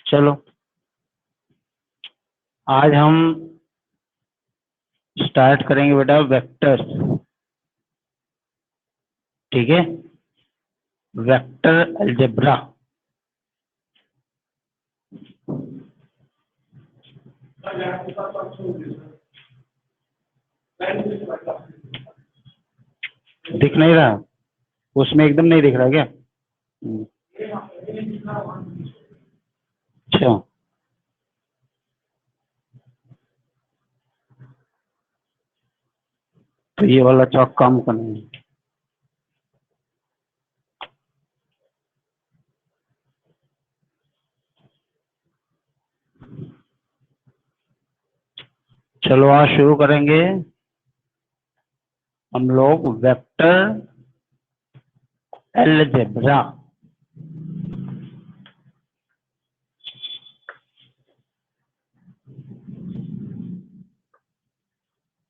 चलो आज हम स्टार्ट करेंगे बेटा वेक्टर्स। ठीक है, वेक्टर अलजेब्रा। दिख नहीं रहा उसमें, एकदम नहीं दिख रहा क्या? अच्छा, तो ये वाला चौक काम करना है। चलो आज शुरू करेंगे हम लोग वेक्टर अलजेब्रा।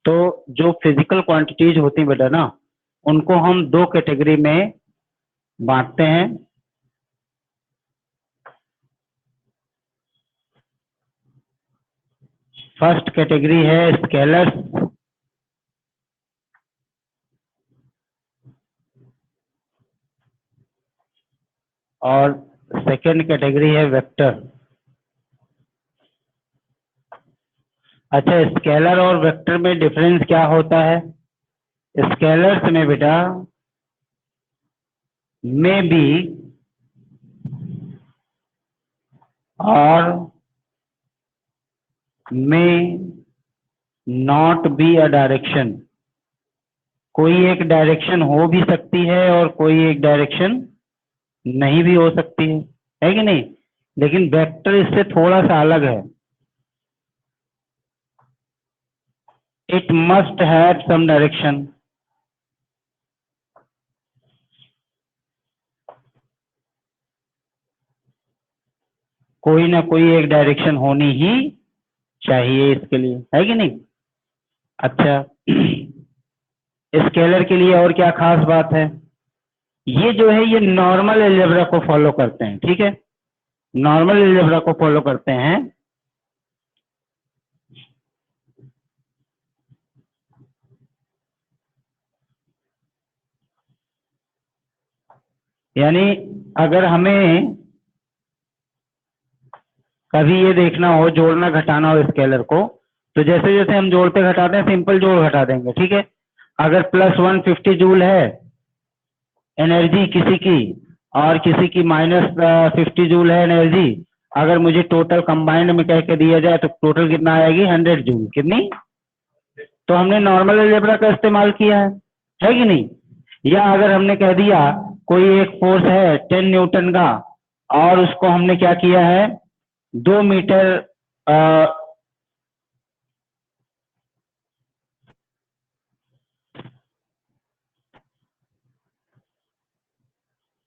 तो जो फिजिकल क्वांटिटीज होती हैं बेटा ना, उनको हम दो कैटेगरी में बांटते हैं। फर्स्ट कैटेगरी है स्केलर्स और सेकेंड कैटेगरी है वेक्टर। अच्छा, स्केलर और वेक्टर में डिफरेंस क्या होता है? स्केलर्स में बेटा मे बी और may not be a direction. कोई एक डायरेक्शन हो भी सकती है और कोई एक डायरेक्शन नहीं भी हो सकती है कि नहीं? लेकिन वेक्टर इससे थोड़ा सा अलग है। It must have some direction. कोई ना कोई एक डायरेक्शन होनी ही चाहिए इसके लिए, है कि नहीं? अच्छा, स्केलर के लिए और क्या खास बात है? ये जो है ये नॉर्मल अलजेब्रा को फॉलो करते हैं। ठीक है, नॉर्मल अलजेब्रा को फॉलो करते हैं। यानी अगर हमें कभी ये देखना हो, जोड़ना घटाना हो स्केलर को, तो जैसे जैसे हम जोड़ते घटाते हैं सिंपल जोड़ घटा देंगे। ठीक है, अगर प्लस 150 जूल है एनर्जी किसी की और किसी की माइनस 50 जूल है एनर्जी, अगर मुझे टोटल कंबाइंड में कह के दिया जाए तो टोटल कितना आएगी? 100 जूल। कितनी? तो हमने नॉर्मल अलजेब्रा का इस्तेमाल किया है कि नहीं? या अगर हमने कह दिया कोई एक फोर्स है 10 न्यूटन का और उसको हमने क्या किया है 2 मीटर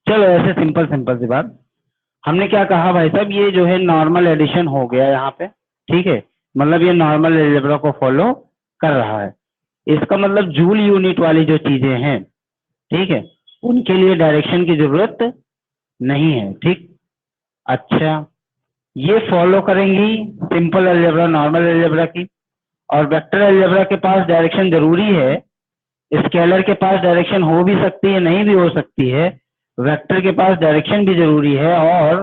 चलो ऐसे सिंपल सिंपल सी बात, हमने क्या कहा भाई साहब, ये जो है नॉर्मल एडिशन हो गया यहाँ पे। ठीक है, मतलब ये नॉर्मल अलजेब्रा को फॉलो कर रहा है। इसका मतलब जूल यूनिट वाली जो चीजें हैं, ठीक है, उनके लिए डायरेक्शन की जरूरत नहीं है। ठीक, अच्छा, ये फॉलो करेंगी सिंपल अलजेब्रा नॉर्मल अलजेब्रा की। और वेक्टर अलजेब्रा के पास डायरेक्शन जरूरी है। स्केलर के पास डायरेक्शन हो भी सकती है, नहीं भी हो सकती है। वेक्टर के पास डायरेक्शन भी जरूरी है और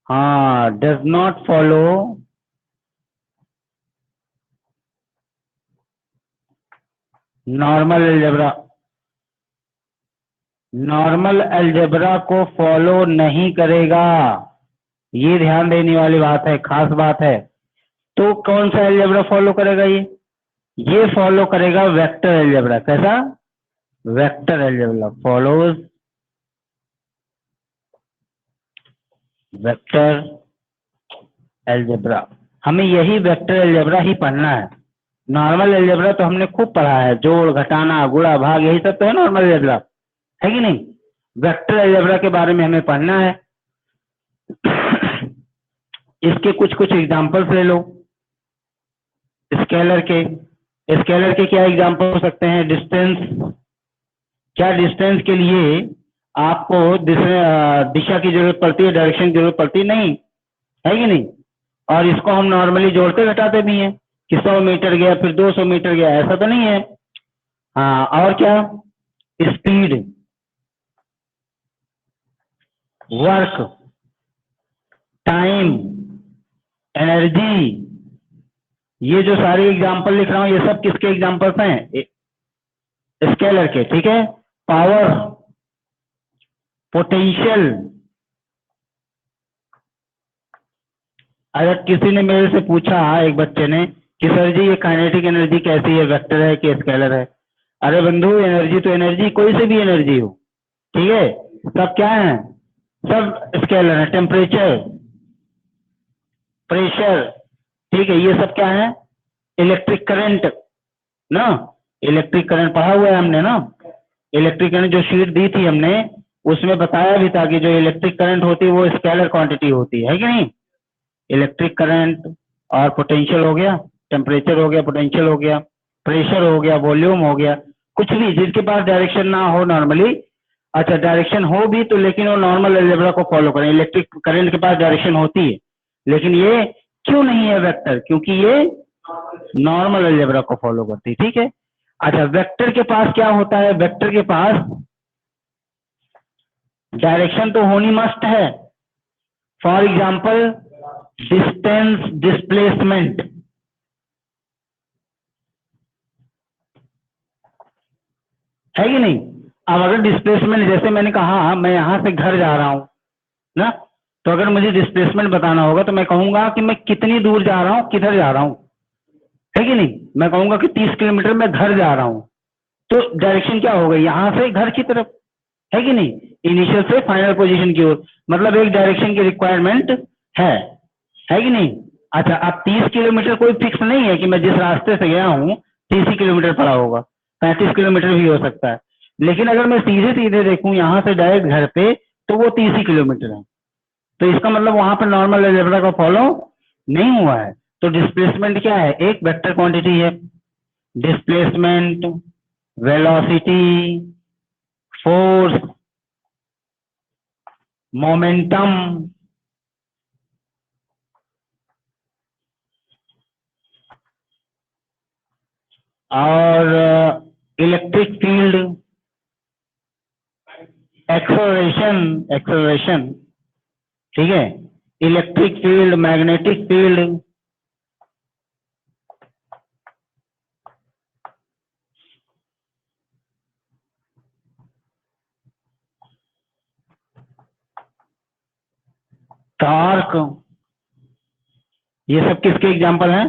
हाँ, does not follow normal algebra. Normal algebra को फॉलो नहीं करेगा, ये ध्यान देने वाली बात है, खास बात है। तो कौन सा अलजेब्रा फॉलो करेगा? ये फॉलो करेगा वेक्टर अलजेब्रा। कैसा? Vector algebra follows vector algebra. हमें यही वेक्टर अलजेब्रा ही पढ़ना है। नॉर्मल अलजेब्रा तो हमने खूब पढ़ा है, जोड़ घटाना गुणा भाग यही सब तो है नॉर्मल अलजेब्रा, है कि नहीं? वेक्टर अलजेब्रा के बारे में हमें पढ़ना है। इसके कुछ कुछ एग्जांपल्स ले लो। स्केलर के स्केलर के क्या एग्जांपल हो सकते हैं? डिस्टेंस। क्या डिस्टेंस के लिए आपको दिशा की जरूरत पड़ती है, डायरेक्शन की जरूरत पड़ती नहीं है कि नहीं। और इसको हम नॉर्मली जोड़ते घटाते भी हैं कि 100 मीटर गया फिर 200 मीटर गया, ऐसा तो नहीं है। हाँ, और क्या, स्पीड, वर्क, टाइम, एनर्जी, ये जो सारे एग्जाम्पल लिख रहा हूं ये सब किसके एग्जाम्पल्स हैं, स्केलर के, ठीक है। पावर, पोटेंशियल, अगर किसी ने मेरे से पूछा, एक बच्चे ने, कि सर जी ये काइनेटिक एनर्जी कैसी है, वेक्टर है कि स्केलर है। अरे बंधु, एनर्जी तो एनर्जी कोई से भी एनर्जी हो, ठीक है, सब क्या है, सब स्केलर है। टेम्परेचर, प्रेशर, ठीक है, ये सब क्या है, इलेक्ट्रिक करंट ना, इलेक्ट्रिक करंट पढ़ा हुआ है हमने ना। इलेक्ट्रिक करंट जो शीट दी थी हमने, उसमें बताया भी था कि जो इलेक्ट्रिक करंट होती है वो स्केलर क्वांटिटी होती है कि नहीं। इलेक्ट्रिक करंट और पोटेंशियल हो गया, टेम्परेचर हो गया, पोटेंशियल हो गया, प्रेशर हो गया, वॉल्यूम हो गया, कुछ भी जिसके पास डायरेक्शन ना हो नॉर्मली। अच्छा, डायरेक्शन हो भी तो लेकिन वो नॉर्मल अलजेब्रा को फॉलो करें। इलेक्ट्रिक करंट के पास डायरेक्शन होती है लेकिन ये क्यों नहीं है वेक्टर, क्योंकि ये नॉर्मल अलजेब्रा को फॉलो करती है, ठीक है। अच्छा, वेक्टर के पास क्या होता है, वेक्टर के पास डायरेक्शन तो होनी मस्ट है। फॉर एग्जाम्पल, डिस्टेंस, डिस्प्लेसमेंट, है कि नहीं। अब अगर डिस्प्लेसमेंट, जैसे मैंने कहा मैं यहां से घर जा रहा हूं ना, तो अगर मुझे डिस्प्लेसमेंट बताना होगा तो मैं कहूंगा कि मैं कितनी दूर जा रहा हूं, किधर जा रहा हूं, है कि नहीं। मैं कहूंगा कि 30 किलोमीटर मैं घर जा रहा हूं, तो डायरेक्शन क्या होगा, यहां से घर की तरफ, है कि नहीं, इनिशियल से फाइनल पोजीशन की ओर। मतलब एक डायरेक्शन की रिक्वायरमेंट है कि नहीं। अच्छा, अब 30 किलोमीटर कोई फिक्स नहीं है कि मैं जिस रास्ते से गया हूँ 30 ही किलोमीटर पड़ा होगा, 35 किलोमीटर भी हो सकता है। लेकिन अगर मैं सीधे सीधे देखूं यहाँ से डायरेक्ट घर पे, तो वो 30 ही किलोमीटर है। तो इसका मतलब वहां पर नॉर्मल अलजेब्रा का फॉलो नहीं हुआ है। तो डिस्प्लेसमेंट क्या है, एक वेक्टर क्वांटिटी है। डिस्प्लेसमेंट, वेलोसिटी, फोर्स, मोमेंटम, और इलेक्ट्रिक फील्ड, एक्सेलरेशन, एक्सेलरेशन, ठीक है, electric field, magnetic field, torque, ये सब किसके एग्जाम्पल हैं,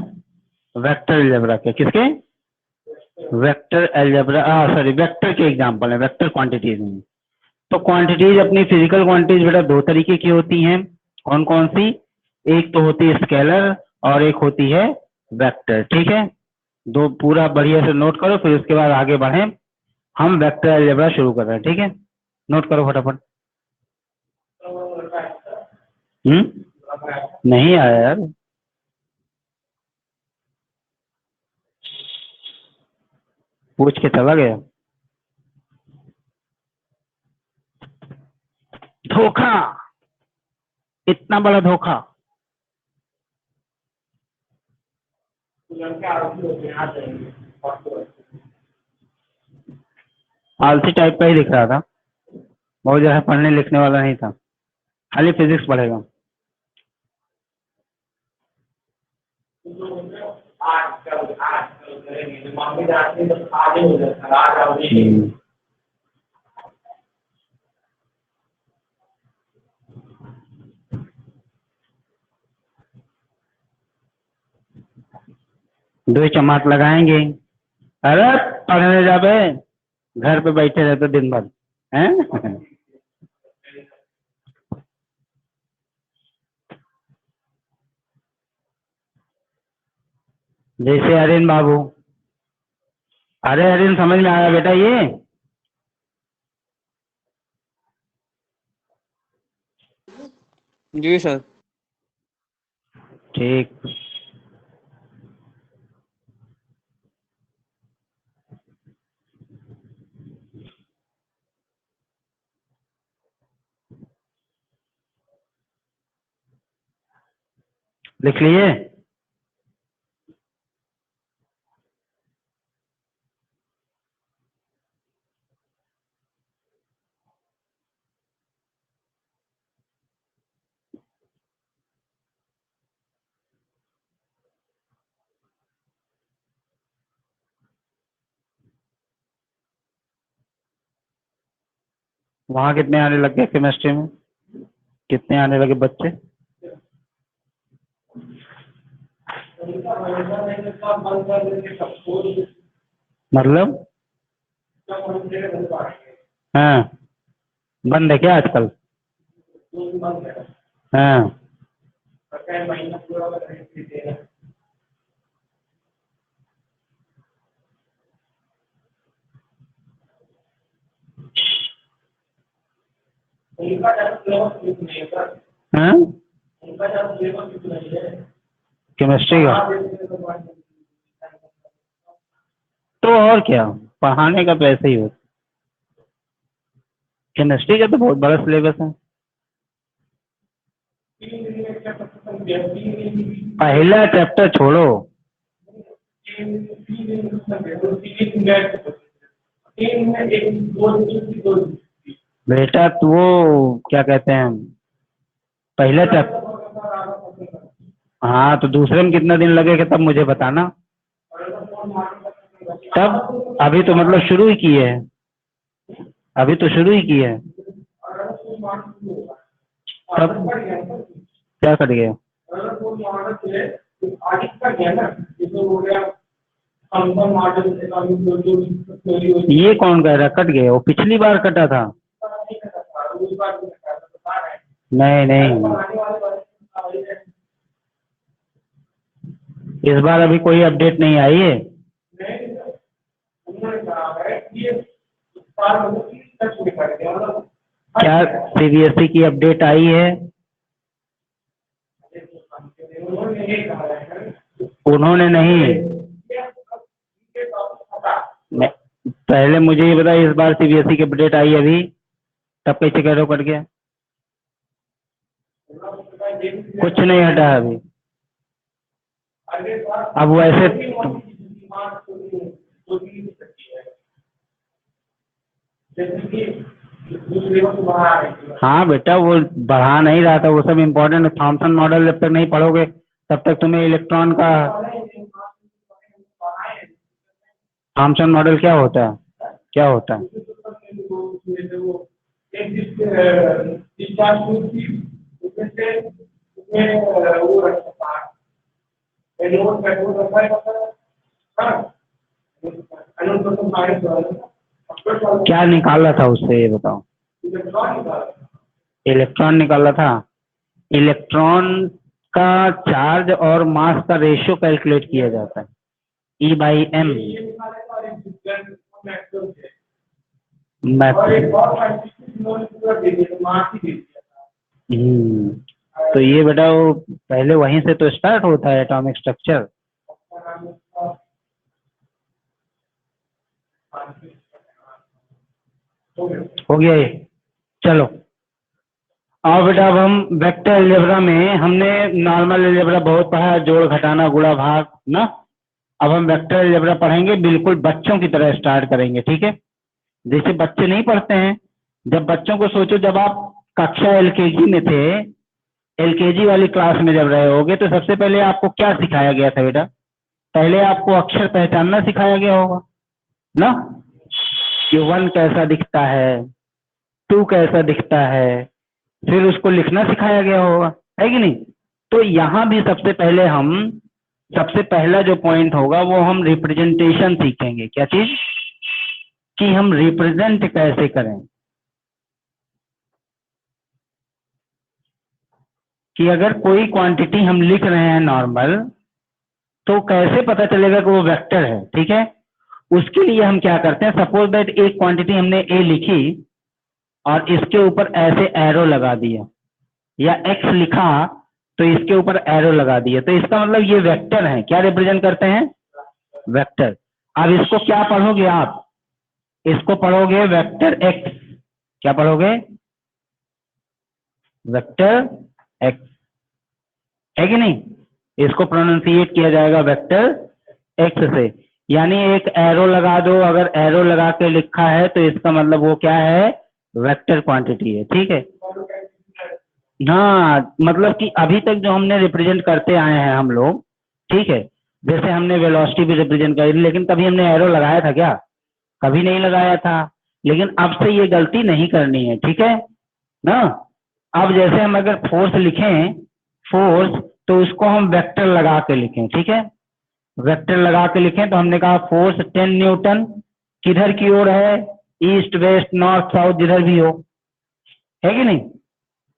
वेक्टर अलजेब्रा के। किसके, वेक्टर अलजेब्रा, सॉरी, वेक्टर के एग्जाम्पल है, वेक्टर क्वांटिटीज में। तो क्वांटिटीज, अपनी फिजिकल क्वांटिटीज बेटा दो तरीके की होती हैं। कौन कौन सी, एक तो होती है स्केलर और एक होती है वेक्टर, ठीक है। दो पूरा बढ़िया से नोट करो, फिर उसके बाद आगे बढ़ें। हम वेक्टर अलजेब्रा शुरू कर रहे हैं, ठीक है, नोट करो फटाफट। नहीं आया यार, पूछ के चला गया। धोखा, इतना बड़ा धोखा। आलसी टाइप का ही दिख रहा था, बहुत ज्यादा पढ़ने लिखने वाला नहीं था, खाली फिजिक्स पढ़ेगा। दो चमाट लगाएंगे। अरे पढ़ने जा बे, घर पे बैठे रहते दिन भर, हैं। जैसे अरिन बाबू, अरे अरिन समझ में आया बेटा ये। जी सर। ठीक, लिख लिए? वहां कितने आने लग गए केमिस्ट्री में? कितने आने लगे बच्चे? मतलब? हाँ, बंद है क्या आजकल? हाँ, हाँ, केमिस्ट्री का? तो और क्या, पढ़ाने का तो ऐसे ही होता। केमिस्ट्री का तो बहुत बड़ा सिलेबस है। पहला चैप्टर छोड़ो, बेटा तो वो क्या कहते हैं, पहला चैप्टर। हाँ, तो दूसरे में कितना दिन लगेगा तब मुझे बताना। तब अभी तो मतलब शुरू ही किए हैं, अभी तो शुरू ही किए हैं। तब क्या कट गया? ये कौन कह रहा कट गए? वो पिछली बार कटा था। नहीं नहीं, इस बार अभी कोई अपडेट नहीं आई है। क्या सीबीएसई की अपडेट आई है? उन्होंने नहीं, पहले मुझे ये बता, इस बार सीबीएसई की अपडेट आई अभी, तब कैसे कह रहे हो कट गया? कुछ नहीं हटा अभी। अब वैसे हाँ बेटा, वो बढ़ा नहीं रहा था, वो सब इम्पोर्टेंट। थॉमसन मॉडल जब तक नहीं पढ़ोगे तब तक तुम्हें इलेक्ट्रॉन का। थॉमसन मॉडल क्या होता है? क्या होता है? क्या निकाला था उससे, ये बताओ। इलेक्ट्रॉन निकाला था। इलेक्ट्रॉन का चार्ज और मास का रेशियो कैलकुलेट किया जाता है, E/m। तो ये बेटा वो पहले वहीं से तो स्टार्ट होता है एटॉमिक स्ट्रक्चर। हो गया ये? चलो आओ बेटा, अब हम वेक्टर अलजेब्रा में हमने नॉर्मल अलजेब्रा बहुत पढ़ा है, जोड़ घटाना गुणा भाग ना। अब हम वेक्टर अलजेब्रा पढ़ेंगे, बिल्कुल बच्चों की तरह स्टार्ट करेंगे, ठीक है? जैसे बच्चे नहीं पढ़ते हैं। जब बच्चों को सोचो, जब आप कक्षा एलकेजी में थे, एलकेजी वाली क्लास में जब रहे होगे, तो सबसे पहले आपको क्या सिखाया गया था बेटा? पहले आपको अक्षर पहचानना सिखाया गया होगा ना, कि 1 कैसा दिखता है, 2 कैसा दिखता है, फिर उसको लिखना सिखाया गया होगा, है कि नहीं? तो यहाँ भी सबसे पहला जो पॉइंट होगा वो हम रिप्रेजेंटेशन सीखेंगे। क्या चीज? कि हम रिप्रेजेंट कैसे करें, कि अगर कोई क्वांटिटी हम लिख रहे हैं नॉर्मल, तो कैसे पता चलेगा कि वो वेक्टर है, ठीक है? उसके लिए हम क्या करते हैं, सपोज दैट एक क्वांटिटी हमने ए लिखी और इसके ऊपर ऐसे एरो लगा दिया, या एक्स लिखा तो इसके ऊपर एरो लगा दिया, तो इसका मतलब ये वेक्टर है। क्या रिप्रेजेंट करते हैं? वेक्टर। अब इसको क्या पढ़ोगे आप? इसको पढ़ोगे वेक्टर एक्स। क्या पढ़ोगे? वेक्टर एक्स, है कि नहीं? इसको प्रोनाउंसिएट किया जाएगा वेक्टर एक्स से। यानी एक एरो लगा दो, अगर एरो लगा के लिखा है तो इसका मतलब वो क्या है, वेक्टर क्वांटिटी है। ठीक है, हाँ मतलब कि अभी तक जो हमने रिप्रेजेंट करते आए हैं हम लोग, ठीक है, जैसे हमने वेलोसिटी भी रिप्रेजेंट करी, लेकिन कभी हमने एरो लगाया था क्या, कभी नहीं लगाया था। लेकिन अब से ये गलती नहीं करनी है, ठीक है ना। अब जैसे हम अगर फोर्स लिखें, फोर्स, तो उसको हम वेक्टर लगा के लिखें, ठीक है, वेक्टर लगा के लिखें तो हमने कहा फोर्स 10 न्यूटन, किधर की ओर है, ईस्ट वेस्ट नॉर्थ साउथ जिधर भी हो, है कि नहीं,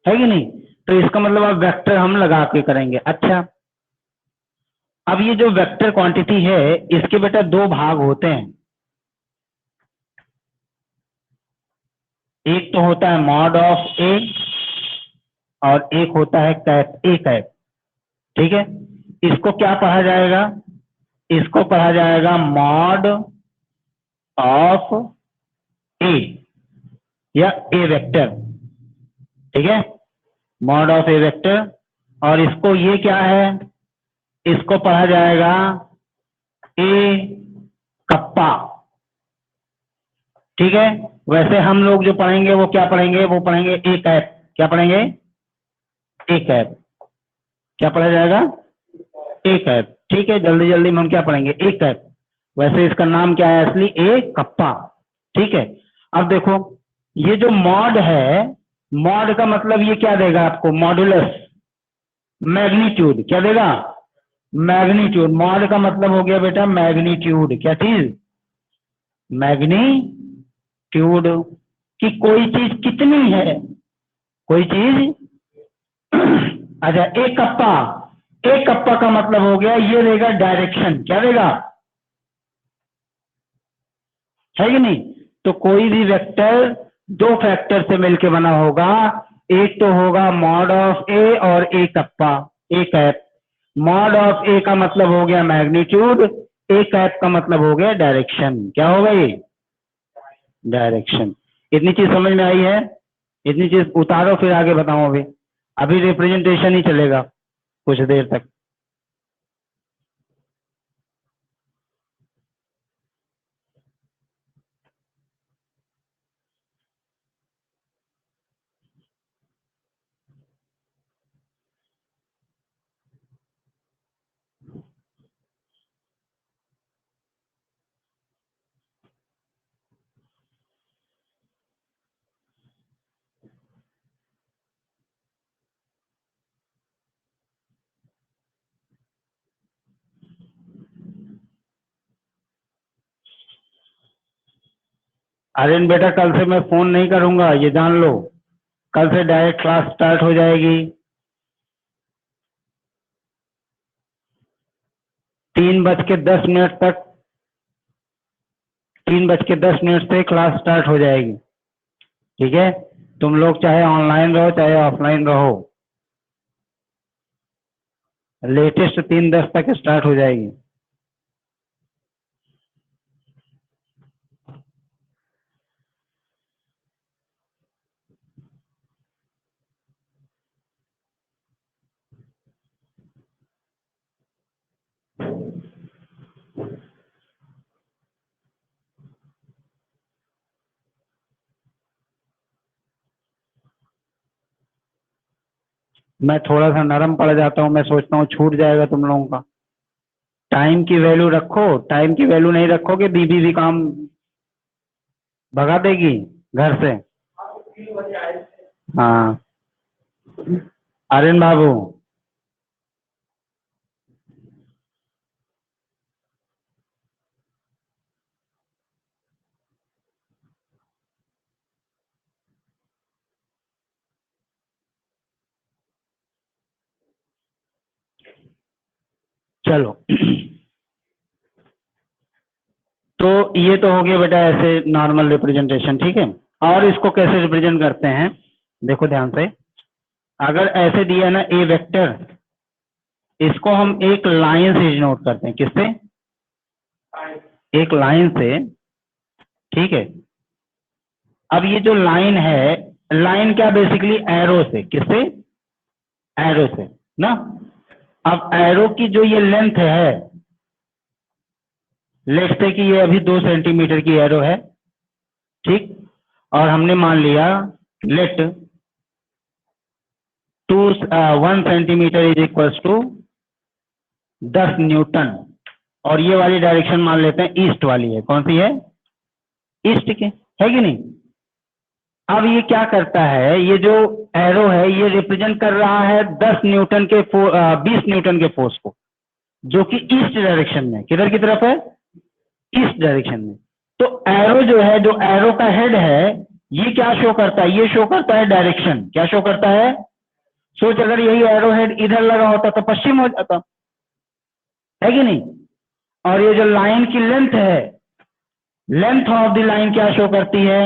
है कि नहीं। तो इसका मतलब अब वेक्टर हम लगा के करेंगे। अच्छा, अब ये जो वेक्टर क्वांटिटी है इसके बेटा दो भाग होते हैं, एक तो होता है मॉड ऑफ ए और एक होता है कैप ए कैप, ठीक है। इसको क्या पढ़ा जाएगा, इसको पढ़ा जाएगा मॉड ऑफ ए या ए वेक्टर, ठीक है, मॉड ऑफ ए वेक्टर। और इसको ये क्या है, इसको पढ़ा जाएगा ए कप्पा, ठीक है। वैसे हम लोग जो पढ़ेंगे वो क्या पढ़ेंगे, वो पढ़ेंगे ए कैप, क्या पढ़ेंगे, ए कैप, क्या पढ़ा जाएगा, ए कैप, ठीक है। जल्दी जल्दी में हम क्या पढ़ेंगे, ए कैप। वैसे इसका नाम क्या है असली, ए कप्पा, ठीक है। अब देखो ये जो मॉड है, मॉड का मतलब ये क्या देगा आपको, मॉडुलस, मैग्नीट्यूड, क्या देगा, मैग्नीट्यूड। मॉड का मतलब हो गया बेटा मैग्नीट्यूड, क्या चीज, मैग्नीट्यूड, कि कोई चीज कितनी है, कोई चीज अच्छा। एक कप्पा, एक कप्पा का मतलब हो गया ये देगा डायरेक्शन, क्या देगा, है कि नहीं। तो कोई भी वेक्टर दो फैक्टर से मिलके बना होगा, एक तो होगा मॉड ऑफ ए और A kappa, A cap. Mod of A का मतलब हो गया मैग्नीट्यूड, ए कैप का मतलब हो गया डायरेक्शन, क्या होगा ये, डायरेक्शन। इतनी चीज समझ में आई है, इतनी चीज उतारो फिर आगे बताओ। अभी अभी रिप्रेजेंटेशन ही चलेगा कुछ देर तक। आर्यन बेटा कल से मैं फोन नहीं करूंगा, ये जान लो, कल से डायरेक्ट क्लास स्टार्ट हो जाएगी। 3:10 तक, 3:10 से क्लास स्टार्ट हो जाएगी, ठीक है। तुम लोग चाहे ऑनलाइन रहो चाहे ऑफलाइन रहो, लेटेस्ट 3:10 तक स्टार्ट हो जाएगी। मैं थोड़ा सा नरम पड़ जाता हूँ, मैं सोचता हूँ छूट जाएगा तुम लोगों का। टाइम की वैल्यू रखो, टाइम की वैल्यू नहीं रखोगे बीबी भी काम भगा देगी घर से। हाँ आर्यन बाबू, चलो तो ये तो हो गया बेटा ऐसे नॉर्मल रिप्रेजेंटेशन, ठीक है। और इसको कैसे रिप्रेजेंट करते हैं, देखो ध्यान से। अगर ऐसे दिया ना ए वेक्टर, इसको हम एक लाइन से डिनोट करते हैं, किससे, एक लाइन से, ठीक है। अब ये जो लाइन है, लाइन क्या बेसिकली एरो से, किससे, एरो से ना। अब एरो की जो ये लेंथ है, लेट्स से कि ये अभी 2 सेंटीमीटर की एरो है, ठीक, और हमने मान लिया let 1 centimeter is equals to 10 newton, और ये वाली डायरेक्शन मान लेते हैं ईस्ट वाली है। कौन सी है? ईस्ट की है कि नहीं? अब ये क्या करता है, ये जो एरो है ये रिप्रेजेंट कर रहा है 10 न्यूटन के 20 न्यूटन के फोर्स को, जो कि ईस्ट डायरेक्शन में, किधर की तरफ है? ईस्ट डायरेक्शन में। तो एरो जो है, जो एरो का हेड है, ये क्या शो करता है? ये शो करता है डायरेक्शन। क्या शो करता है? सोच, अगर यही एरो हेड इधर लगा होता तो पश्चिम हो जाता, है कि नहीं? और ये जो लाइन की लेंथ है, लेंथ ऑफ द लाइन क्या शो करती है?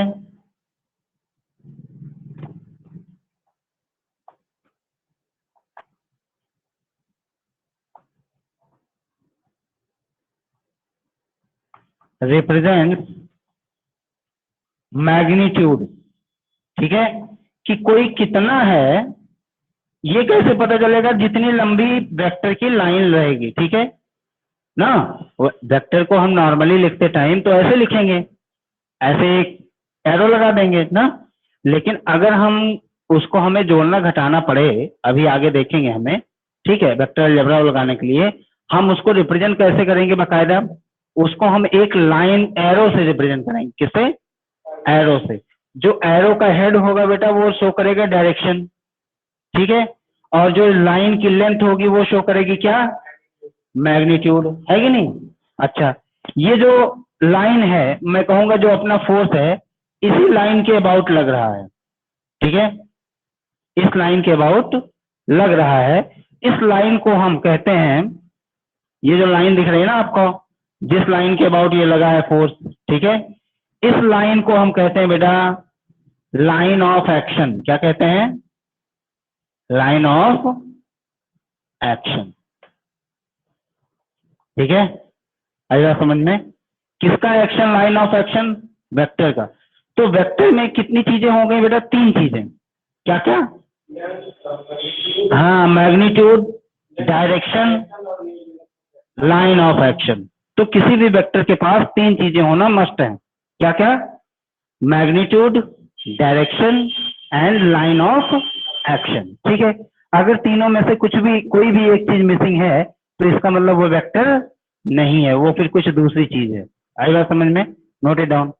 Represent magnitude. ठीक है, कि कोई कितना है, ये कैसे पता चलेगा? जितनी लंबी वेक्टर की लाइन रहेगी, ठीक है ना। वेक्टर को हम नॉर्मली लिखते टाइम तो ऐसे लिखेंगे, ऐसे एक एरो लगा देंगे ना। लेकिन अगर हम उसको, हमें जोड़ना घटाना पड़े, अभी आगे देखेंगे हमें, ठीक है, वेक्टर अलजेब्रा लगाने के लिए हम उसको रिप्रेजेंट कैसे करेंगे बाकायदा? उसको हम एक लाइन एरो से रिप्रेजेंट करेंगे। किससे? एरो से। जो एरो का हेड होगा बेटा, वो शो करेगा डायरेक्शन, ठीक है, और जो लाइन की लेंथ होगी वो शो करेगी क्या? मैग्नीट्यूड, है कि नहीं? अच्छा, ये जो लाइन है, मैं कहूंगा जो अपना फोर्स है, इसी लाइन के अबाउट लग रहा है, ठीक है, इस लाइन के अबाउट लग रहा है। इस लाइन को हम कहते हैं, ये जो लाइन दिख रही है ना आपको, जिस लाइन के अबाउट ये लगा है फोर्स, ठीक है, इस लाइन को हम कहते हैं बेटा लाइन ऑफ एक्शन। क्या कहते हैं? लाइन ऑफ एक्शन, ठीक है, आएगा समझ में? किसका action? Line of action, vector का। तो वेक्टर में कितनी चीजें हो गई बेटा? 3 चीजें। क्या क्या? हाँ, magnitude, direction, line of action. तो किसी भी वेक्टर के पास 3 चीजें होना मस्ट है। क्या क्या? Magnitude, direction and line of action, ठीक है। अगर तीनों में से कुछ भी, कोई भी एक चीज मिसिंग है, तो इसका मतलब वो वेक्टर नहीं है, वो फिर कुछ दूसरी चीज है। आएगा समझ में? Note it down.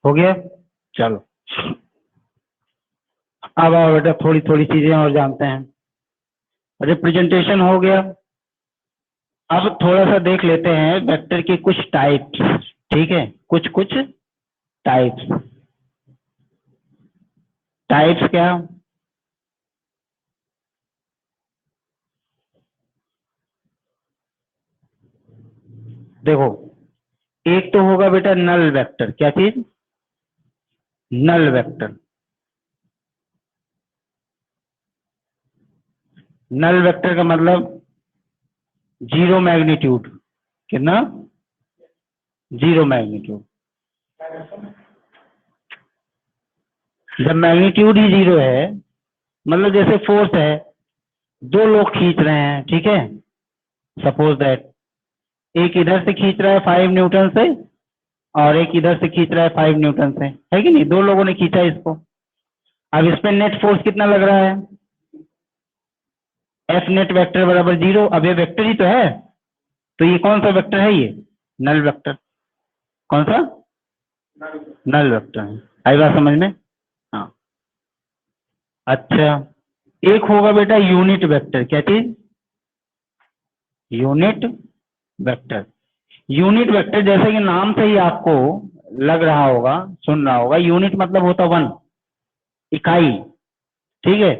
हो गया? चलो, अब आओ बेटा, थोड़ी थोड़ी चीजें और जानते हैं। रिप्रेजेंटेशन हो गया। अब थोड़ा सा देख लेते हैं वेक्टर की कुछ टाइप्स, ठीक है, कुछ कुछ टाइप्स। टाइप्स क्या? देखो, एक तो होगा बेटा नल वेक्टर। क्या चीज? Null vector. नल वेक्टर का मतलब जीरो मैग्नीट्यूड। कितना? Zero magnitude. जब मैग्नीट्यूड ही जीरो है, मतलब जैसे फोर्स है, दो लोग खींच रहे हैं, ठीक है, सपोज दैट एक इधर से खींच रहा है 5 न्यूटन से और एक इधर से खींच रहा है 5 न्यूटन से, है कि नहीं, दो लोगों ने खींचा इसको। अब इस पे नेट फोर्स कितना लग रहा है, एफ नेट वेक्टर बराबर जीरो। अब ये वेक्टर ही तो है, तो ये कौन सा वेक्टर है, ये नल वेक्टर। कौन सा, नल वेक्टर है। आई बात समझ में? हाँ। अच्छा, एक होगा बेटा यूनिट वेक्टर। क्या चीज, यूनिट वेक्टर। यूनिट वेक्टर जैसे कि नाम से ही आपको लग रहा होगा, सुन रहा होगा, यूनिट मतलब होता वन, इकाई, ठीक है।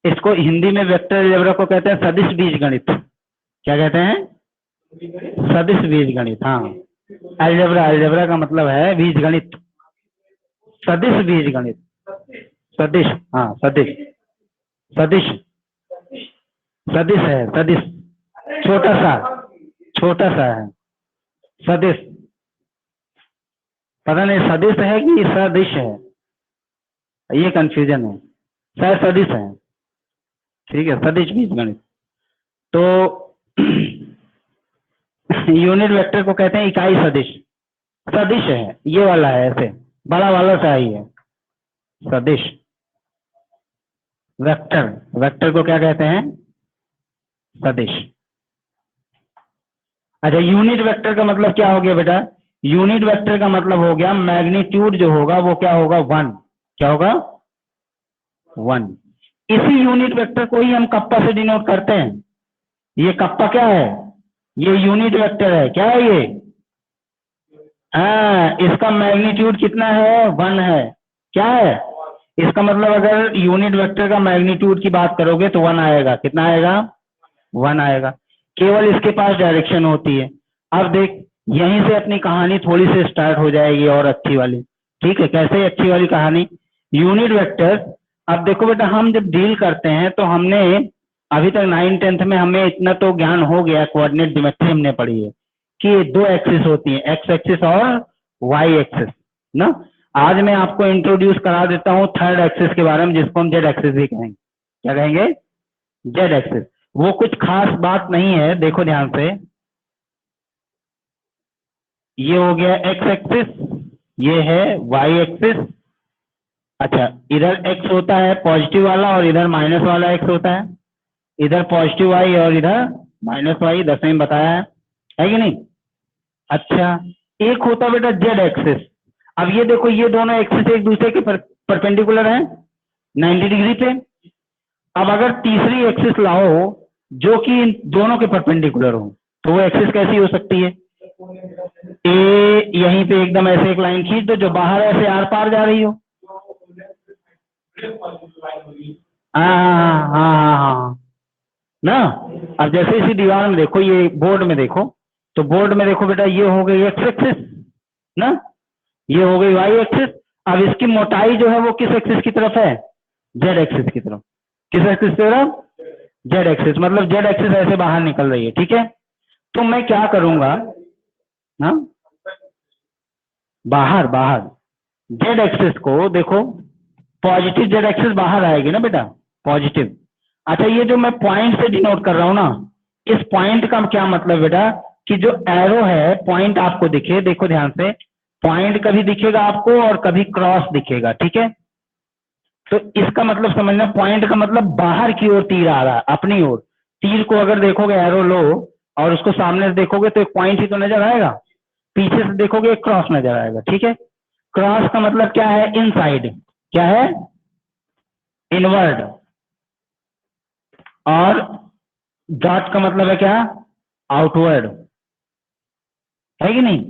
इसको हिंदी में वेक्टर अलजेब्रा को कहते हैं सदिश बीजगणित। क्या कहते हैं, सदिश बीजगणित। हाँ, अलजेब्रा, अलजेब्रा का मतलब है बीजगणित, सदिश बीजगणित, सदिश, हाँ सदिश, सदिश, सदिश है, सदिश, छोटा सा, छोटा सा है सदिश। पता नहीं सदिश है कि सदिश है, ये कंफ्यूजन है, शायद सदिश है, ठीक है, सदिश बीजगणित। तो यूनिट वेक्टर को कहते हैं इकाई सदिश। सदिश है, ये वाला है, ऐसे बड़ा वाला सा ही है सदिश। वेक्टर, वेक्टर को क्या कहते हैं, सदिश। अच्छा, यूनिट वेक्टर का मतलब क्या हो गया बेटा, यूनिट वेक्टर का मतलब हो गया मैग्नीट्यूड जो होगा वो क्या होगा, वन। क्या होगा, वन। इसी यूनिट वेक्टर को ही हम कप्पा से डिनोट करते हैं। ये कप्पा क्या है, ये यूनिट वेक्टर है। क्या है ये, हाँ, इसका मैग्नीट्यूड कितना है, वन है। क्या है, इसका मतलब अगर यूनिट वेक्टर का मैग्नीट्यूड की बात करोगे तो वन आएगा। कितना आएगा, वन आएगा। केवल इसके पास डायरेक्शन होती है। अब देख, यहीं से अपनी कहानी थोड़ी सी स्टार्ट हो जाएगी और अच्छी वाली, ठीक है। कैसे अच्छी वाली कहानी, यूनिट वेक्टर। अब देखो बेटा, हम जब डील करते हैं तो हमने अभी तक 9th-10th में हमें इतना तो ज्ञान हो गया, कोऑर्डिनेट ज्योमेट्री हमने पढ़ी है कि दो एक्सिस होती हैं, एक्स एक्सिस और वाई एक्सिस ना। आज मैं आपको इंट्रोड्यूस करा देता हूँ थर्ड एक्सिस के बारे में, जिसको हम जेड एक्सिस भी कहेंगे। क्या कहेंगे, जेड एक्सिस। वो कुछ खास बात नहीं है, देखो ध्यान से। ये हो गया एक्स एक्सिस, ये है वाई एक्सिस। अच्छा, इधर एक्स होता है पॉजिटिव वाला और इधर माइनस वाला एक्स होता है। इधर पॉजिटिव वाई और इधर माइनस वाई, 10वें में बताया है कि नहीं। अच्छा, एक होता बेटा जेड एक्सिस। अब ये देखो, ये दोनों एक्सिस एक दूसरे के परपेंडिकुलर हैं 90 डिग्री पे। अब अगर तीसरी एक्सिस लाओ जो कि इन दोनों के परपेंडिकुलर हो, तो वो एक्सिस कैसी हो सकती है, ए यहीं पे एकदम ऐसे एक लाइन खींच दो जो बाहर ऐसे आर पार जा रही हो। हाँ हाँ हाँ हाँ हाँ ना। अब जैसे इसी दीवार में देखो, ये बोर्ड में देखो, तो बोर्ड में देखो बेटा, ये हो गई एक्स एक्सिस ना, ये हो गई वाई एक्सिस। अब इसकी मोटाई जो है वो किस एक्सिस की तरफ है, जेड एक्सिस की तरफ। किस एक्सिस की तरफ, जेड एक्सिस। मतलब जेड एक्सिस ऐसे बाहर निकल रही है, ठीक है। तो मैं क्या करूंगा ना, बाहर, बाहर जेड एक्सिस को देखो, पॉजिटिव जेड एक्सिस बाहर आएगी ना बेटा, पॉजिटिव। अच्छा, ये जो मैं पॉइंट से डिनोट कर रहा हूं ना, इस पॉइंट का क्या मतलब बेटा, कि जो एरो है पॉइंट आपको दिखे, देखो ध्यान से, पॉइंट कभी दिखेगा आपको और कभी क्रॉस दिखेगा, ठीक है। तो इसका मतलब समझना, पॉइंट का मतलब बाहर की ओर तीर आ रहा है, अपनी ओर। तीर को अगर देखोगे, एरो लो और उसको सामने से देखोगे तो एक पॉइंट ही तो नजर आएगा, पीछे से देखोगे एक क्रॉस नजर आएगा, ठीक है। क्रॉस का मतलब क्या है, इनसाइड। क्या है, इनवर्ड। और डॉट का मतलब है क्या, आउटवर्ड, है कि नहीं।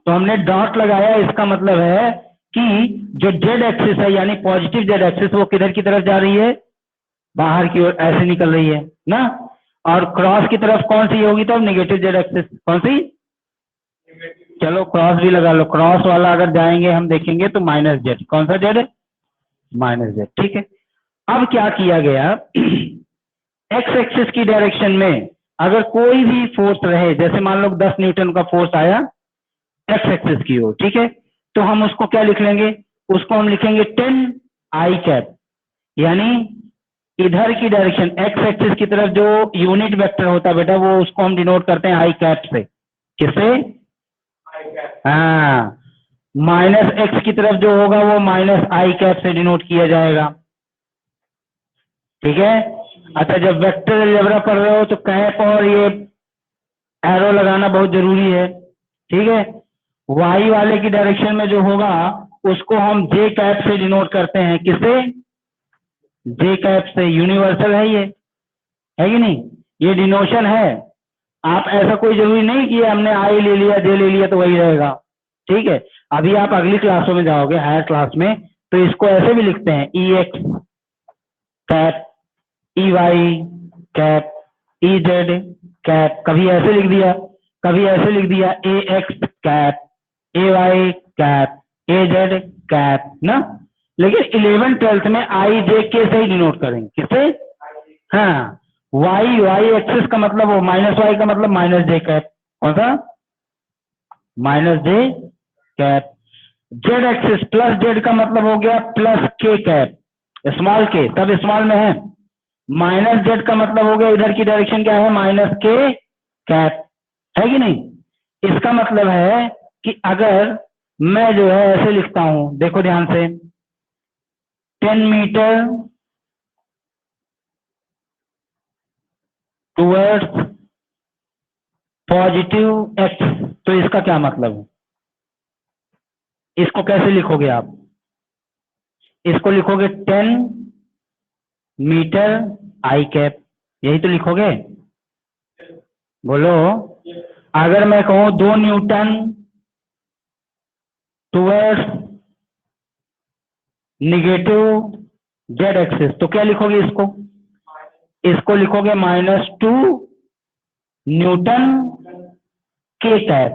तो हमने डॉट लगाया, इसका मतलब है कि जो जेड एक्सिस है यानी पॉजिटिव जेड एक्सिस, वो किधर की तरफ जा रही है, बाहर की ओर ऐसे निकल रही है ना। और क्रॉस की तरफ कौन सी होगी, तो नेगेटिव जेड एक्सिस कौन सी, चलो क्रॉस भी लगा लो, क्रॉस वाला अगर जाएंगे हम देखेंगे तो माइनस जेड। कौन सा जेड, माइनस जेड, ठीक है। अब क्या किया गया, एक्स एक्सिस की डायरेक्शन में अगर कोई भी फोर्स रहे, जैसे मान लो 10 न्यूटन का फोर्स आया एक्स एक्सिस की ओर, ठीक है, तो हम उसको क्या लिख लेंगे, उसको हम लिखेंगे 10 आई कैप, यानी इधर की डायरेक्शन एक्स एक्सिस की तरफ जो यूनिट वेक्टर होता है बेटा, वो उसको हम डिनोट करते हैं आई कैप से। किससे? हाँ, माइनस एक्स की तरफ जो होगा वो माइनस आई कैप से डिनोट किया जाएगा। ठीक है। अच्छा, जब वेक्टर अलजेब्रा पढ़ रहे हो तो कैप और ये एरो लगाना बहुत जरूरी है। ठीक है। वाई वाले की डायरेक्शन में जो होगा उसको हम जे कैप से डिनोट करते हैं। किससे? जे कैप से। यूनिवर्सल है ये, है कि नहीं? ये डिनोशन है। आप ऐसा कोई जरूरी नहीं कि हमने आई ले लिया जे ले लिया तो वही रहेगा। ठीक है। अभी आप अगली क्लासों में जाओगे, हायर क्लास में, तो इसको ऐसे भी लिखते हैं, E X cap, E Y cap, E Z cap. कभी ऐसे लिख दिया, कभी ऐसे लिख दिया, A X cap, A Y cap, A Z cap ना। लेकिन 11th-12th में आई जे के से ही डिनोट करेंगे। किससे? हाँ, वाई, वाई एक्सिस का मतलब वो माइनस वाई का मतलब माइनस जे कैप। कौन सा? Minus J cap. Z axis plus Z का मतलब हो गया प्लस के कैप, स्मॉल के, सब स्मॉल में है। माइनस जेड का मतलब हो गया इधर की डायरेक्शन क्या है, माइनस के कैप, है कि नहीं? इसका मतलब है कि अगर मैं जो है ऐसे लिखता हूं, देखो ध्यान से, 10 मीटर टूवर्ड्स पॉजिटिव एक्स, तो इसका क्या मतलब है? इसको कैसे लिखोगे आप? इसको लिखोगे 10 मीटर आई कैप, यही तो लिखोगे। बोलो। अगर मैं कहूं 2 Newton towards negative Z axis, तो क्या लिखोगे इसको? इसको लिखोगे -2 न्यूटन के कैप,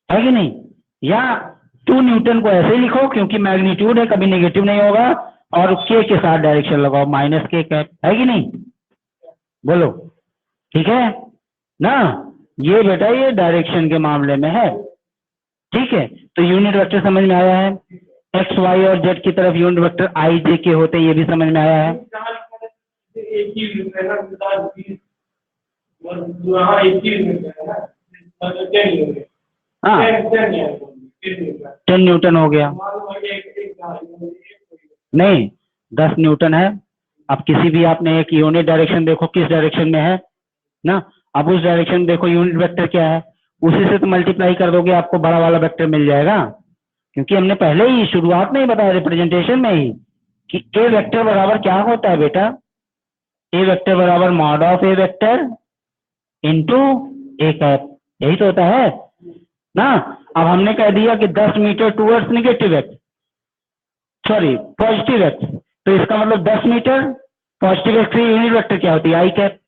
है कि नहीं? या 2 न्यूटन को ऐसे ही लिखो क्योंकि मैग्नीट्यूड है, कभी नेगेटिव नहीं होगा, और के साथ डायरेक्शन लगाओ, माइनस के कैप, है कि नहीं? बोलो। ठीक है ना? ये बेटा ये डायरेक्शन के मामले में है। ठीक है। तो यूनिट वेक्टर समझ में आया है। एक्स वाई और जेड की तरफ यूनिट वेक्टर आई जे के होते हैं, ये भी समझ में आया है। हाँ, 10 न्यूटन हो गया। नहीं, 10 न्यूटन है। अब किसी भी आपने एक यूनिट डायरेक्शन देखो किस डायरेक्शन में है ना, अब उस डायरेक्शन देखो यूनिट वेक्टर क्या है, उसी से तो मल्टीप्लाई कर दोगे, आपको बड़ा वाला वेक्टर मिल जाएगा। क्योंकि हमने पहले ही शुरुआत में ही बताया, रिप्रेजेंटेशन में ही, कि ए वेक्टर बराबर क्या होता है बेटा? ए वेक्टर बराबर mod of A vector into A cap, यही तो होता है ना। अब हमने कह दिया कि 10 meter towards negative x, sorry positive x, तो इसका मतलब 10 मीटर पॉजिटिव एक्स की यूनिट वेक्टर क्या होती है? I cap.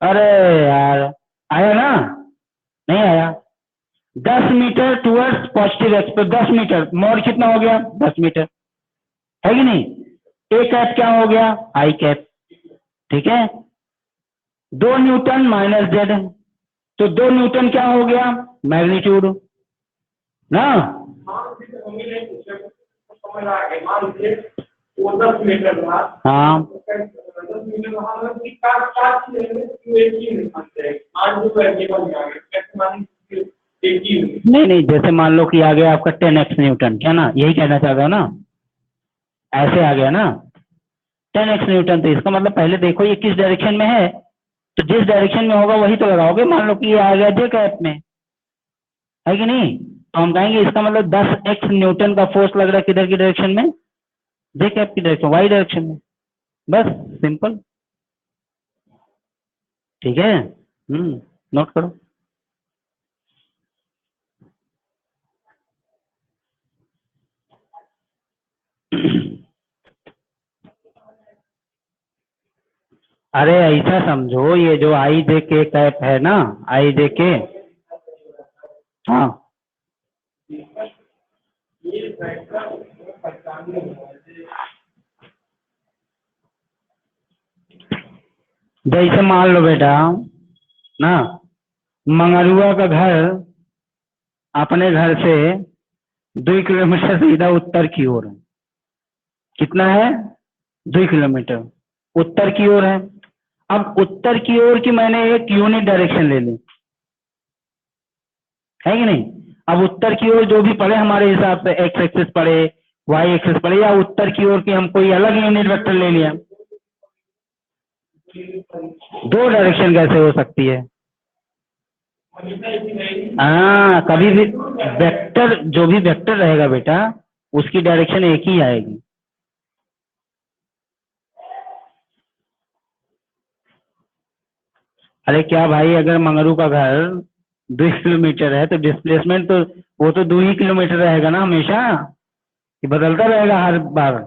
अरे यार, आया ना? नहीं आया। 10 मीटर टूवर्ड्स पॉजिटिव एक्स, तो 10 मीटर मोड कितना हो गया? 10 मीटर, है कि नहीं? ए कैप क्या हो गया? आई कैप। ठीक है। 2 न्यूटन माइनस जेड, तो 2 न्यूटन क्या हो गया? मैग्नीट्यूड ना। हाँ, नहीं नहीं, जैसे मान लो कि आ गया आपका 10x न्यूटन, क्या ना, यही कहना चाह रहे हो ना? ऐसे आ गया ना 10x न्यूटन, तो इसका मतलब पहले देखो ये किस डायरेक्शन में है, तो जिस डायरेक्शन में होगा वही तो लगाओगे। मान लो कि ये आ गया जे कैप में, है कि नहीं? तो हम कहेंगे इसका मतलब 10x न्यूटन का फोर्स लग रहा है किधर की डायरेक्शन में? जे कैप की डायरेक्शन, वाई डायरेक्शन में। बस, सिंपल। ठीक है। नोट करो। अरे ऐसा समझो, ये जो आई जे के कैप है ना, आई जे के, हाँ, जैसे मान लो बेटा ना, मंगरुआ का घर अपने घर से 2 किलोमीटर सीधा उत्तर की ओर है। कितना है? 2 किलोमीटर उत्तर की ओर है। अब उत्तर की ओर की मैंने एक यूनिट डायरेक्शन ले ली, है कि नहीं? अब उत्तर की ओर जो भी पड़े हमारे हिसाब से, एक्स एक्सिस पड़े, वाई एक्सिस पड़े, या उत्तर की ओर की हम कोई अलग यूनिट वेक्टर ले लिया। दो डायरेक्शन कैसे हो सकती है? हाँ, कभी भी वेक्टर, जो भी वेक्टर रहेगा बेटा, उसकी डायरेक्शन एक ही आएगी। अरे क्या भाई, अगर मंगरू का घर 2 किलोमीटर है तो डिस्प्लेसमेंट तो वो तो 2 ही किलोमीटर रहेगा ना हमेशा, कि बदलता रहेगा हर बार।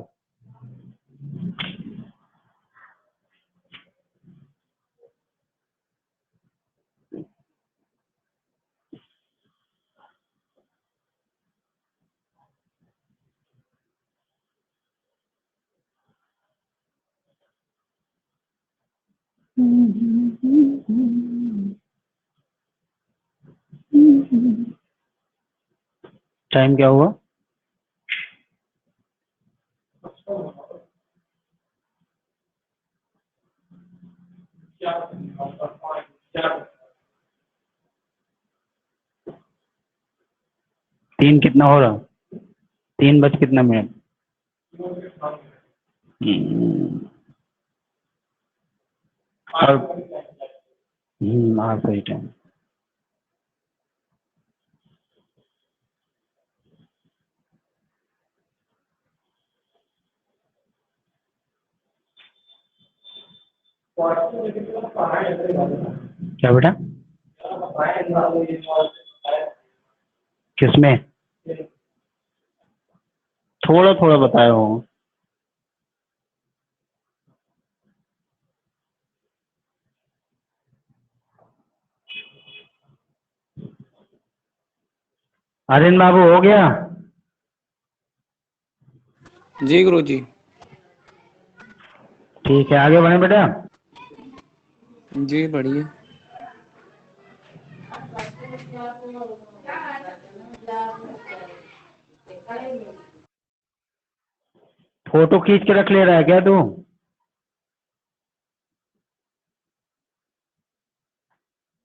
टाइम क्या हुआ? तीन कितना हो रहा? 3 बज कितना मिनट? और हाँ, सही टाइम। क्या बेटा? किसमें? थोड़ा थोड़ा बताया हो। आर्यन बाबू हो गया? जी गुरु जी। ठीक है, आगे बढ़े बेटा। जी बढ़िया। फोटो खींच के रख ले रहा है क्या तू?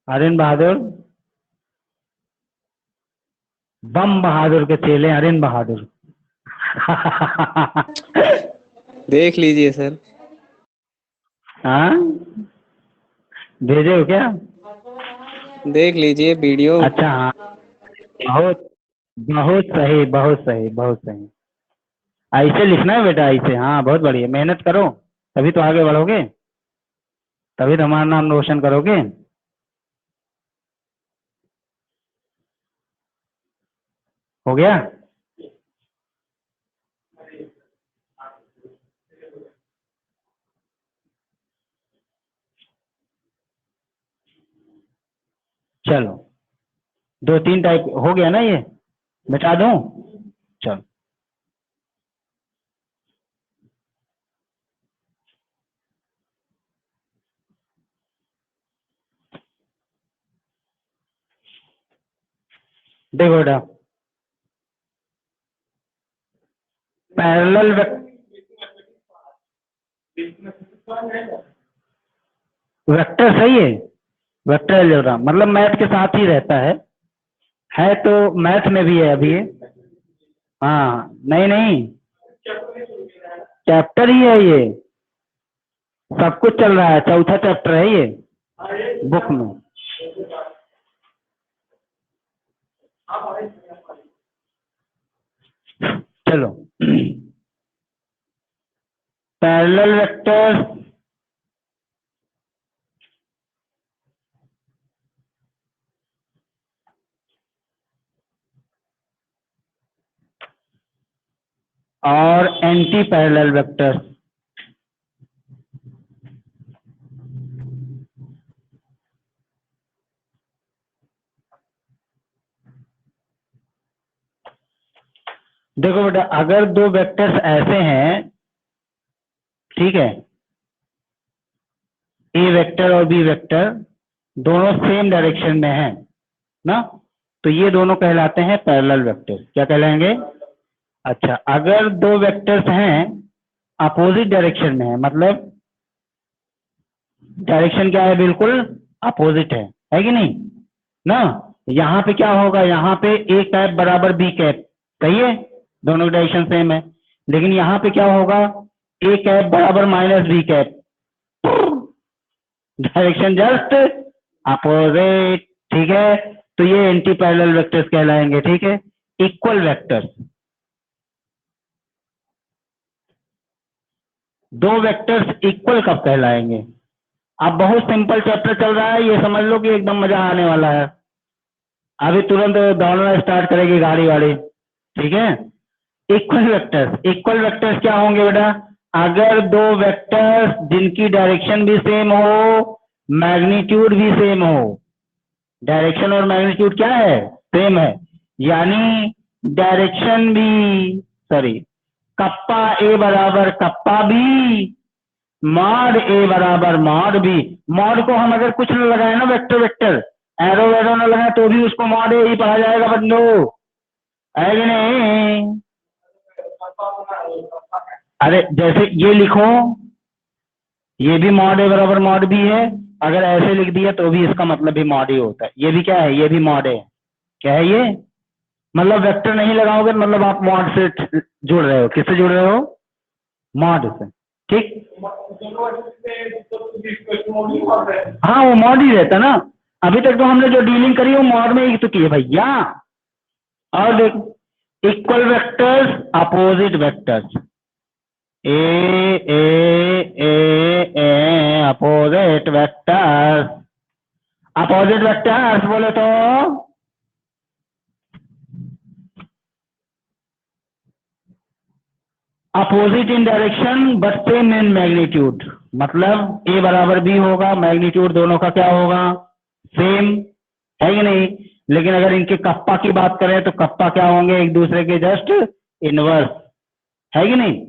आर्यन बहादुर, बम बहादुर के चेले आर्यन बहादुर। देख लीजिए सर। हाँ, भेजे हो क्या? देख लीजिए वीडियो। अच्छा हाँ, बहुत बहुत सही, बहुत सही, बहुत सही। ऐसे लिखना है बेटा, ऐसे। हाँ, बहुत बढ़िया, मेहनत करो तभी तो आगे बढ़ोगे, तभी तो हमारा नाम रोशन करोगे। हो गया? चलो, 2-3 टाइप हो गया ना, ये मिटा दूं? चलो, देखो बेटा, पैरेलल वेक्टर सही है। वेक्टर अलजेब्रा मतलब मैथ के साथ ही रहता है तो मैथ में भी है अभी ये। हाँ, नहीं नहीं, चैप्टर ही है ये, सब कुछ चल रहा है, चौथा चैप्टर है ये बुक में। चलो, पैरेलल वेक्टर और एंटी पैरेलल वेक्टर। देखो बेटा, अगर दो वेक्टर्स ऐसे हैं, ठीक है, ए वेक्टर और बी वेक्टर दोनों सेम डायरेक्शन में हैं ना, तो ये दोनों कहलाते हैं पैरेलल वेक्टर। क्या कहलाएंगे? अच्छा, अगर दो वेक्टर्स हैं अपोजिट डायरेक्शन में है, मतलब डायरेक्शन क्या है? बिल्कुल अपोजिट है कि नहीं ना? यहाँ पे क्या होगा? यहाँ पे ए कैप बराबर बी कैप, सही है, दोनों डायरेक्शन सेम है। लेकिन यहाँ पे क्या होगा? ए कैप बराबर minus B cap, direction just opposite, ठीक है। तो ये एंटी पैरेलल वेक्टर्स कहलाएंगे, ठीक है। इक्वल वेक्टर्स, दो वेक्टर्स इक्वल कब कहलाएंगे? अब बहुत सिंपल चैप्टर चल रहा है, ये समझ लो कि एकदम मजा आने वाला है। अभी तुरंत दौड़ना स्टार्ट करेगी गाड़ी वाड़ी, ठीक है। इक्वल वेक्टर्स क्या होंगे बेटा? अगर दो वेक्टर्स जिनकी डायरेक्शन भी सेम हो, मैग्नीट्यूड भी सेम हो, डायरेक्शन और मैग्नीट्यूड क्या है? सेम है, यानी डायरेक्शन भी, सॉरी, कप्पा ए बराबर कप्पा बी, मॉड ए बराबर मॉड बी। मॉड को हम अगर कुछ न लगाए ना, वेक्टर वेक्टर एरो वेरो न लगाए, तो भी उसको मॉड ए ही पढ़ा जाएगा बंदो, है कि नहीं? अरे जैसे ये लिखो, ये भी मॉड ए बराबर मॉड बी है, अगर ऐसे लिख दिया तो भी इसका मतलब भी मॉड ही होता है। ये भी क्या है? ये भी मॉड है। क्या है ये? मतलब वेक्टर नहीं लगाओगे मतलब आप मॉड से जुड़ रहे हो। किससे जुड़ रहे हो? मॉड से, ठीक। हाँ, वो मॉड ही रहता ना। अभी तक तो हमने जो डीलिंग करी वो मॉड में ही तो की है भैया। और देख, इक्वल वेक्टर्स अपोजिट वेक्टर्स, ए अपोजिट वेक्टर्स। अपोजिट वेक्टर्स बोले तो opposite in direction but same in magnitude, मतलब ए बराबर बी होगा, मैग्नीट्यूड दोनों का क्या होगा? सेम, है कि नहीं? लेकिन अगर इनके कप्पा की बात करें तो कप्पा क्या होंगे? एक दूसरे के जस्ट इनवर्स, है कि नहीं?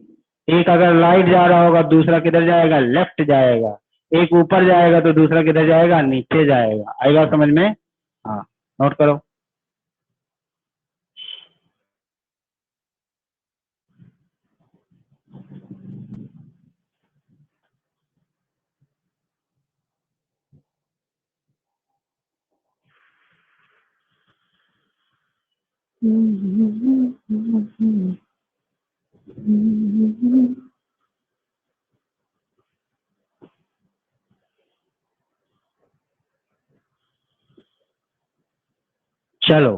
एक अगर राइट जा रहा होगा, दूसरा किधर जाएगा? लेफ्ट जाएगा। एक ऊपर जाएगा तो दूसरा किधर जाएगा? नीचे जाएगा। आएगा समझ में? हाँ, नोट करो। चलो,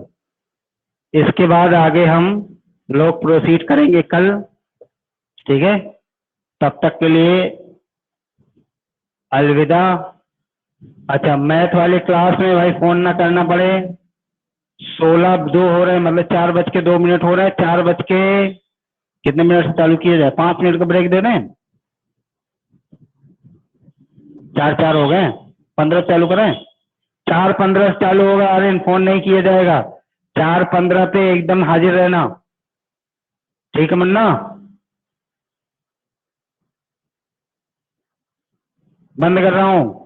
इसके बाद आगे हम लोग प्रोसीड करेंगे कल, ठीक है। तब तक के लिए अलविदा। अच्छा, मैथ वाली क्लास में भाई फोन ना करना पड़े। 16:02 हो रहे हैं, मतलब 4:02 हो रहे हैं। 4 बज के कितने मिनट से चालू किया जाए? 5 मिनट का ब्रेक दे दें? 4:04 हो गए, 15 चालू करें? 4:15 से चालू होगा। अरे फोन नहीं किया जाएगा। 4:15 पे एकदम हाजिर रहना, ठीक है मुन्ना? बंद कर रहा हूँ।